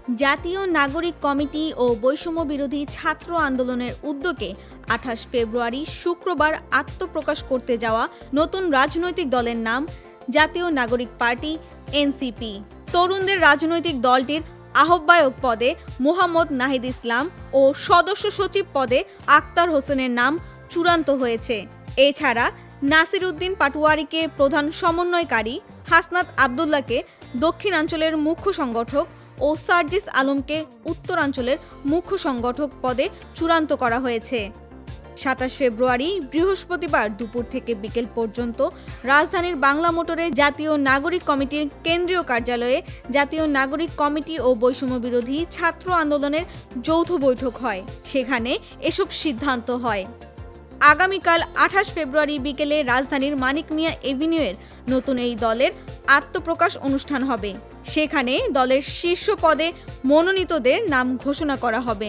জাতীয় নাগরিক কমিটি ও বৈষম্য বিরোধী ছাত্র আন্দোলনের উদ্যোগে ২৮ ফেব্রুয়ারি শুক্রবার আত্মপ্রকাশ করতে যাওয়া নতুন রাজনৈতিক দলের নাম জাতীয় নাগরিক পার্টি এনসিপি। তরুণদের রাজনৈতিক দলটির আহ্বায়ক পদে মোহাম্মদ নাহিদ ইসলাম ও সদস্য সচিব পদে আক্তার হোসেনের নাম চূড়ান্ত হয়েছে। এছাড়া নাসির উদ্দিন পাটোয়ারীকে প্রধান সমন্বয়কারী, হাসনাত আবদুল্লাহকে দক্ষিণাঞ্চলের মুখ্য সংগঠক ও সার্জিস আলমকে উত্তরাঞ্চলের মুখ্য সংগঠক পদে চূড়ান্ত করা হয়েছে। ২৭ ফেব্রুয়ারি বৃহস্পতিবার দুপুর থেকে বিকেল পর্যন্ত রাজধানীর বাংলা মোটরে জাতীয় নাগরিক কমিটির কেন্দ্রীয় কার্যালয়ে জাতীয় নাগরিক কমিটি ও বৈষম্য বিরোধী ছাত্র আন্দোলনের যৌথ বৈঠক হয়। সেখানে এসব সিদ্ধান্ত হয়। আগামীকাল ২৮ ফেব্রুয়ারি বিকেলে রাজধানীর মানিক মিয়া এভিনিউয়ের নতুন এই দলের আত্মপ্রকাশ অনুষ্ঠান হবে। সেখানে দলের শীর্ষ পদে মনোনীতদের নাম ঘোষণা করা হবে।